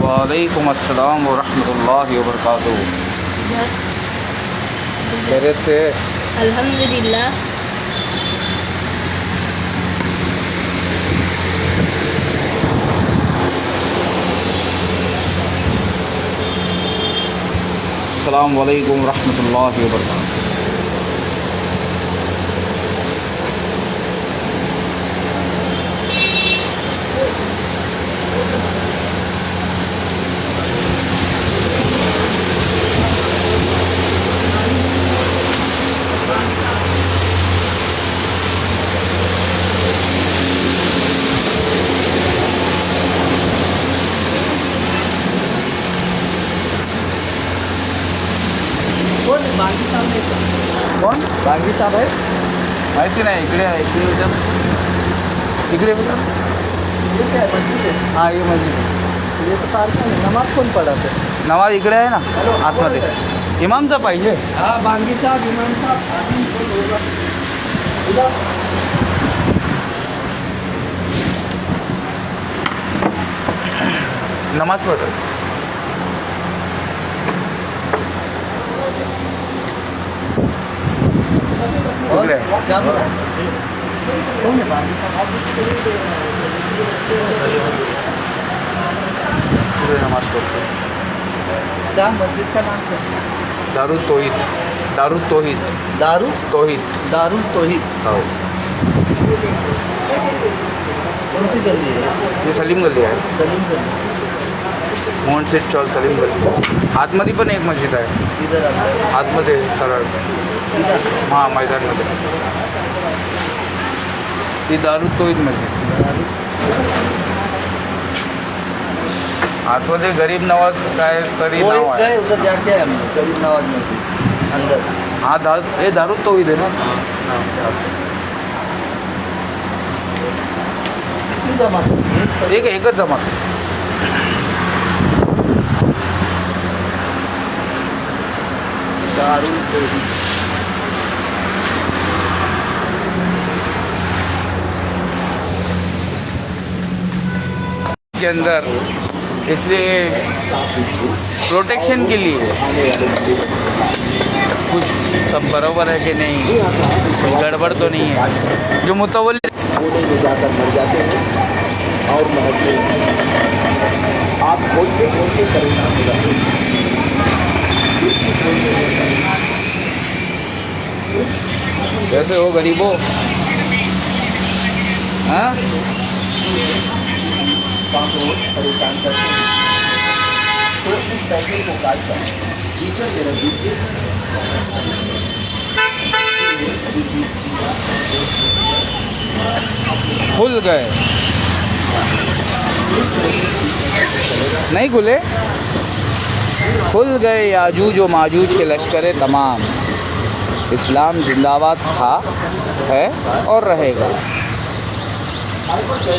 वालेकुम अस्सलाम व रहमतुल्लाहि व बरकातुहू। खैरियत से? अल्हम्दुलिल्लाह। अस्सलाम वालेकुम व रहमतुल्लाहि व बरकातुहू। कोण बांगी साहेब आहे? माहिती नाही. इकडे आहे, इकडे विचार. इकडे विचार. ये क्या है? मस्जिद है? हाँ ये मस्जिद है. ये तो पार्क है. नमाज कोण पढ़ाते? नमाज इकडे आहे ना आतमध्ये. इमामचा पाहिजे. हाँ बांगी साहब, इमाम साहब. इधर नमाज पढ़. इकडे आहे. क्या बोला? कौन है बांगी साहब? इकडे नमाज पढ़ते. क्या मस्जिद का नाम क्या है? दारुल तौहीद. दारुल तौहीद. दारू तौहीद. दारुल तौहीद. हो. कौन सी गली है? हे सलीम गल्ली आहे. सलीम गली. मोहन सेठ चौक सलीम गल्ली. आतमध्ये पण एक मस्जिद आहे. इधर आता है. आतमध्ये सरळ. इधर हां मैदानमध्ये. ती दारुल तौहीद मस्जिद. आतमध्ये गरीब नवाज काय तरी वो नाव एक आहे. गए उधर जाके आए हम लोग, गरीब नवाज मस्जिद अंदर. हाँ हे दारुल तौहीद आहे ना. कितनी जमात है? एक एकच जमात. दारुल तौहीद. के अंदर इसलिए प्रोटेक्शन के लिए कुछ सब बराबर है कि नहीं, कुछ गड़बड़ तो नहीं है. जो मुतवल्ली कोने में जाकर मर जाते हैं और महसूस आप बोलते बोलते परेशान हो जाते हैं. कैसे हो गरीबों? हाँ रोज परेशान करते हैं. तो इस पैसे को काट कर टीचर के नजदीक खुल गए नहीं खुले. खुल गए याजूज व माजूज के लश्कर तमाम. इस्लाम जिंदाबाद था, है और रहेगा.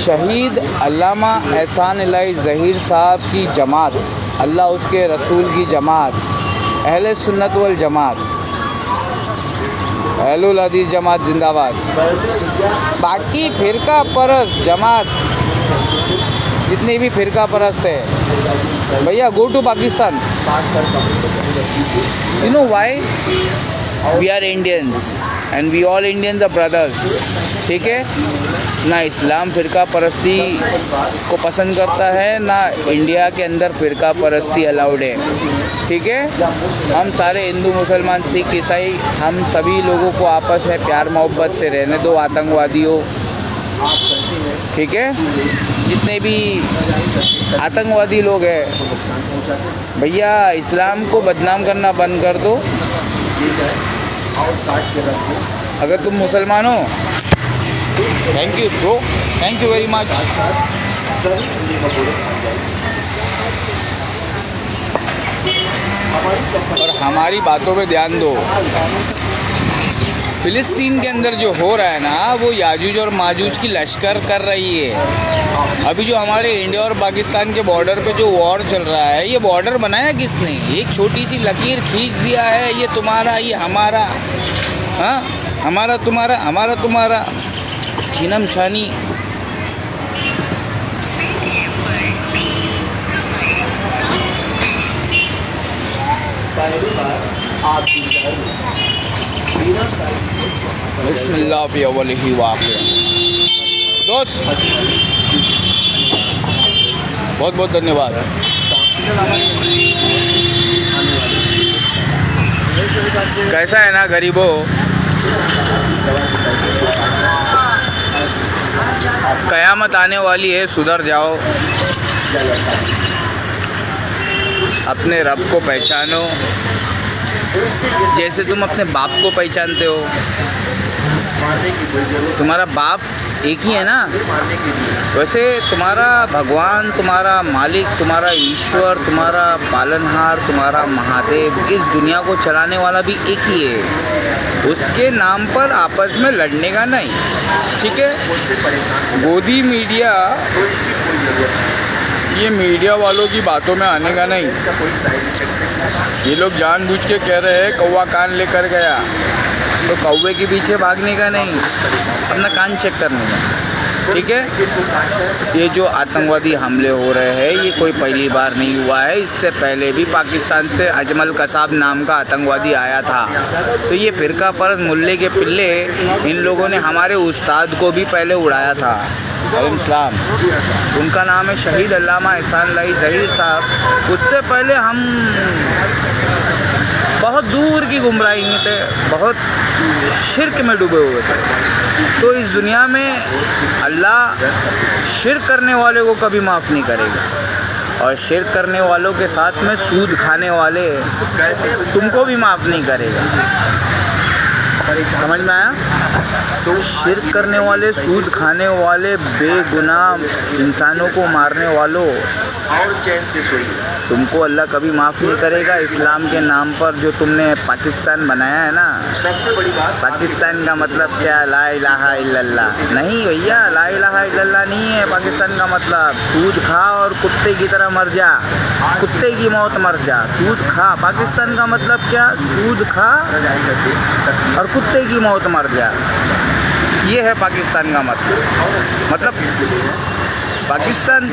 शहीद अल्लामा एहसान इलाही ज़हीर साहब की जमात, अल्लाह उसके रसूल की जमात, अहले सुन्नत वल जमात, अहलुल हदीस जमात जिंदाबाद. बाकी फ़िरका परस्त जमात जितनी भी फ़िरका परस्त है भैया, go to Pakistan. You know why? We are Indians and we all Indians are brothers. ठीक है ना. इस्लाम फ़िरका परस्ती को पसंद करता है, ना इंडिया के अंदर फ़िरका परस्ती अलाउड है. ठीक है. हम सारे हिंदू मुसलमान सिख ईसाई हम सभी लोगों को आपस में प्यार मोहब्बत से रहने दो. आतंकवादियों, ठीक है, जितने भी आतंकवादी लोग हैं भैया, इस्लाम को बदनाम करना बंद कर दो. अगर तुम मुसलमान हो, thank you bro, thank you very much. और हमारी बातों पे ध्यान दो. फ़िलिस्तीन के अंदर जो हो रहा है ना, वो याजूज और माजूज की लश्कर कर रही है. अभी जो हमारे इंडिया और पाकिस्तान के बॉर्डर पे जो वॉर चल रहा है, ये बॉर्डर बनाया किसने? एक छोटी सी लकीर खींच दिया है, ये तुम्हारा, ये हमारा. हाँ, हमारा तुम्हारा, हमारा तुम्हारा, छीनम छानी. बिस्मिल्लाह फी अव्वलिही व आखिरिही। दोस्त बहुत बहुत धन्यवाद। कैसा है ना गरीबों, कयामत आने वाली है, सुधर जाओ, अपने रब को पहचानो जैसे तुम अपने बाप को पहचानते हो। तुम्हारा बाप एक ही है ना, वैसे तुम्हारा भगवान, तुम्हारा मालिक, तुम्हारा ईश्वर, तुम्हारा पालनहार, तुम्हारा महादेव, इस दुनिया को चलाने वाला भी एक ही है। उसके नाम पर आपस में लड़ने का नहीं, ठीक है। गोदी मीडिया, ये मीडिया वालों की बातों में आने का नहीं। ये लोग जानबूझ के कह रहे हैं कौवा कान लेकर गया, तो कौवे के पीछे भागने का नहीं, अपना कान चेक करने का, ठीक है। ये जो आतंकवादी हमले हो रहे हैं, ये कोई पहली बार नहीं हुआ है। इससे पहले भी पाकिस्तान से अजमल कसाब नाम का आतंकवादी आया था। तो ये फ़िरका परस्त मुल्ले के पिल्ले, इन लोगों ने हमारे उस्ताद को भी पहले उड़ाया था। अलैहिस्सलाम, उनका नाम है शहीद अल्लामा एहसान लाई ज़हीर साहब। उससे पहले हम बहुत दूर की गुमराही में थे, बहुत शिर्क में डूबे हुए थे। तो इस दुनिया में अल्लाह शिर्क करने वाले को कभी माफ़ नहीं करेगा, और शिर्क करने वालों के साथ में सूद खाने वाले तुमको भी माफ़ नहीं करेगा। समझ में आया? तो शिर्क करने वाले, सूद खाने वाले, बेगुनाह इंसानों को मारने वालों, और चैन से सोइए। तुमको अल्लाह कभी माफ़ नहीं करेगा। इस्लाम के नाम पर जो तुमने पाकिस्तान बनाया है ना, सबसे बड़ी बात, पाकिस्तान का मतलब क्या? ला इलाहा इल्लल्लाह नहीं भैया, ला इलाहा इल्लल्लाह नहीं है पाकिस्तान का मतलब। सूद खा और कुत्ते की तरह मर जा, कुत्ते की मौत मर जा, सूद खा। पाकिस्तान का मतलब क्या? सूद खा और कुत्ते की मौत मर जा, ये है पाकिस्तान का मतलब पाकिस्तान।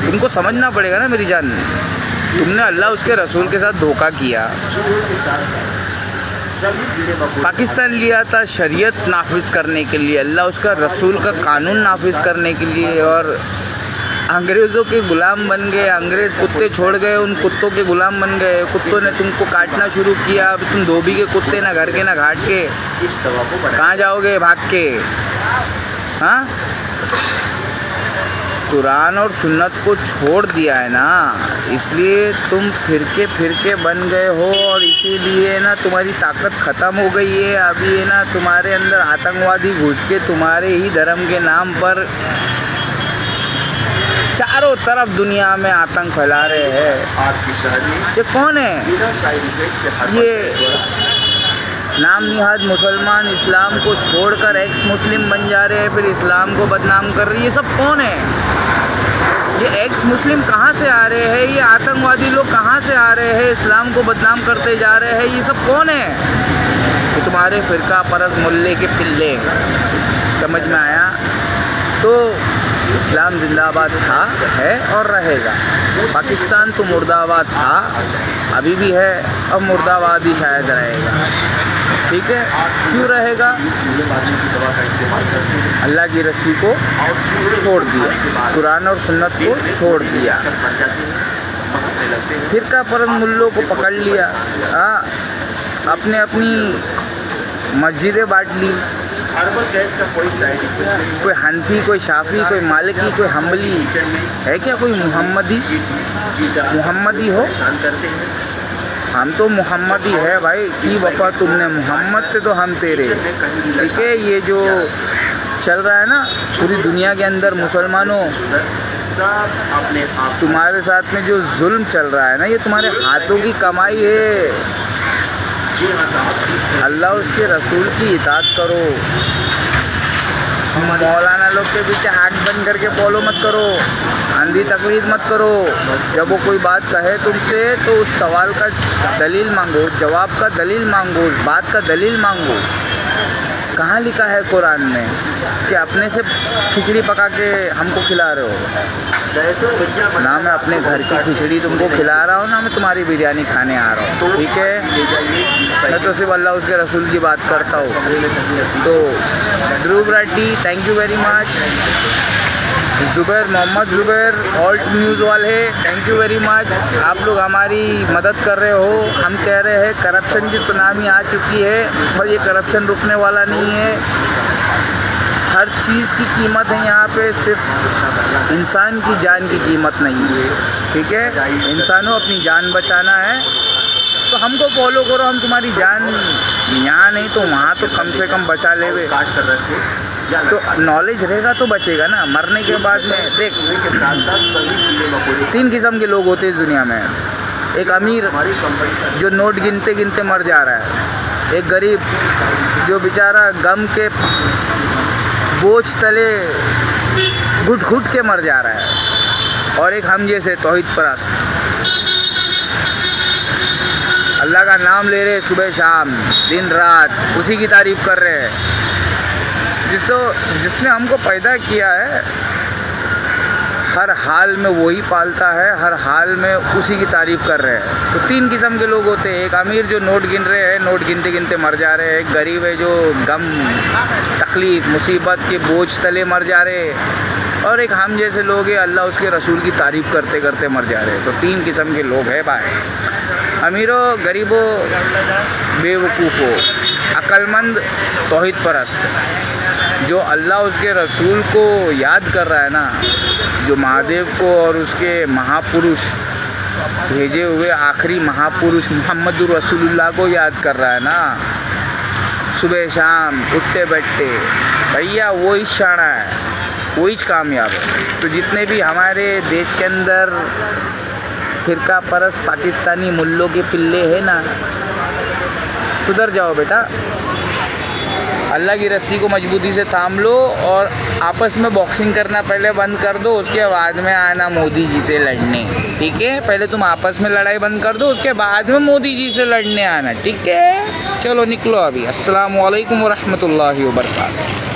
तुमको समझना पड़ेगा ना मेरी जान, तुमने अल्लाह उसके रसूल के साथ धोखा किया। पाकिस्तान लिया था शरीयत नाफिज करने के लिए, अल्लाह उसका रसूल का कानून नाफिज करने के लिए, और अंग्रेज़ों के गुलाम बन गए। अंग्रेज़ कुत्ते छोड़ गए, उन कुत्तों के गुलाम बन गए। कुत्तों ने तुमको काटना शुरू किया। अब तुम धोबी के कुत्ते, ना घर के ना घाट के, कहाँ जाओगे भाग के? हाँ, कुरान और सुन्नत को छोड़ दिया है ना, इसलिए तुम फिरके बन गए हो, और इसीलिए ना तुम्हारी ताकत ख़त्म हो गई है। अभी है ना तुम्हारे अंदर आतंकवादी घुस के तुम्हारे ही धर्म के नाम पर चारों तरफ दुनिया में आतंक फैला रहे हैं। आपकी शादी ये कौन है? बिना साइड इफेक्ट के हर ये नाम निहाद मुसलमान इस्लाम को छोड़कर एक्स मुस्लिम बन जा रहे हैं, फिर इस्लाम को बदनाम कर रही है। ये सब कौन है? ये एक्स मुस्लिम कहाँ से आ रहे हैं? ये आतंकवादी लोग कहाँ से आ रहे हैं? इस्लाम को बदनाम करते जा रहे हैं। ये सब कौन है? ये तुम्हारे फ़िरका परस्त मुल्ले के पिल्ले। समझ में आया? तो इस्लाम जिंदाबाद था, है और रहेगा। पाकिस्तान तो मुर्दाबाद था, अभी भी है, अब मुर्दाबाद ही शायद रहेगा। ठीक है, क्यों रहेगा? अल्लाह की रस्सी को छोड़ दिया, कुरान और सुन्नत को छोड़ दिया, फ़िरका परस्त मुल्लों को पकड़ लिया। अपने अपनी मस्जिदें बांट ली। हर्बल गैस का कोई साइड इफेक्ट नहीं। कोई हनफी, कोई शाफी, कोई मालिकी, कोई हम्बली है क्या? कोई मुहम्मदी हो? हम तो मुहम्मदी है भाई। की वफा तुमने मुहम्मद से, तो हम तेरे। ठीक है, ये जो चल रहा है ना पूरी दुनिया के अंदर, मुसलमानों तुम्हारे साथ में जो जुल्म चल रहा है ना, ये तुम्हारे हाथों की कमाई है। अल्लाह उसके रसूल की इताअत करो। मौलाना लोग के पीछे आँख बंद करके बोलो मत करो, अंधी तकलीद मत करो। जब वो कोई बात कहे तुमसे, तो उस सवाल का दलील मांगो, जवाब का दलील मांगो, उस बात का दलील मांगो। कहाँ लिखा है कुरान में कि अपने से खिचड़ी पका के हमको खिला रहे हो? ना मैं अपने घर की खिचड़ी तुमको खिला रहा हूँ, ना मैं तुम्हारी बिरयानी खाने आ रहा हूँ, ठीक है। मैं तो सिर्फ अल्लाह उसके रसूल की बात करता हूँ। तो Dhruv Reddy, thank you very much. Zubair, Mohammed Zubair, Alt News वाले, थैंक यू वेरी मच। आप लोग हमारी मदद कर रहे हो। हम कह रहे हैं करप्शन की सुनामी आ चुकी है और ये करप्शन रुकने वाला नहीं है। हर चीज़ की कीमत है यहाँ पे, सिर्फ इंसान की जान की कीमत नहीं है, ठीक है। इंसानों अपनी जान बचाना है तो हमको फॉलो करो। हम तुम्हारी जान यहाँ नहीं तो वहाँ तो कम से कम बचा लेवे। तो नॉलेज रहेगा तो बचेगा ना। मरने के बाद में देख, 3 किस्म के लोग होते हैं इस दुनिया में। एक अमीर जो नोट गिनते गिनते मर जा रहा है, एक गरीब जो बेचारा गम के बोझ तले घुट घुट के मर जा रहा है, और एक हम जैसे तौहीद परस्त अल्लाह का नाम ले रहे सुबह शाम दिन रात, उसी की तारीफ़ कर रहे हैं जिसने हमको पैदा किया है। हर हाल में वही पालता है, हर हाल में उसी की तारीफ़ कर रहे हैं। तो 3 किस्म के लोग होते हैं। एक अमीर जो नोट गिन रहे हैं, नोट गिनते गिनते मर जा रहे हैं। एक गरीब है जो गम तकलीफ़ मुसीबत के बोझ तले मर जा रहे हैं। और एक हम जैसे लोग हैं, अल्लाह उसके रसूल की तारीफ़ करते करते मर जा रहे हैं। तो 3 किस्म के लोग हैं भाई। अमीरों, गरीबों, बेवकूफ़ों, अक्लमंद, तौहीद परस्त। जो अल्लाह उसके रसूल को याद कर रहा है ना, जो महादेव को और उसके महापुरुष भेजे हुए आखिरी महापुरुष मोहम्मदुर रसूलुल्लाह को याद कर रहा है ना, सुबह शाम उठते बैठते, भैया वही शाना है, वही कामयाब है। तो जितने भी हमारे देश के अंदर फिरका परस्त पाकिस्तानी मुल्लों के पिल्ले हैं ना, सुधर जाओ बेटा। अल्लाह की रस्सी को मजबूती से थाम लो और आपस में बॉक्सिंग करना पहले बंद कर दो, उसके बाद में आना मोदी जी से लड़ने, ठीक है। पहले तुम आपस में लड़ाई बंद कर दो, उसके बाद में मोदी जी से लड़ने आना, ठीक है। चलो निकलो अभी। अस्सलामु अलैकुम वरहमतुल्लाहि वबरकातुहू।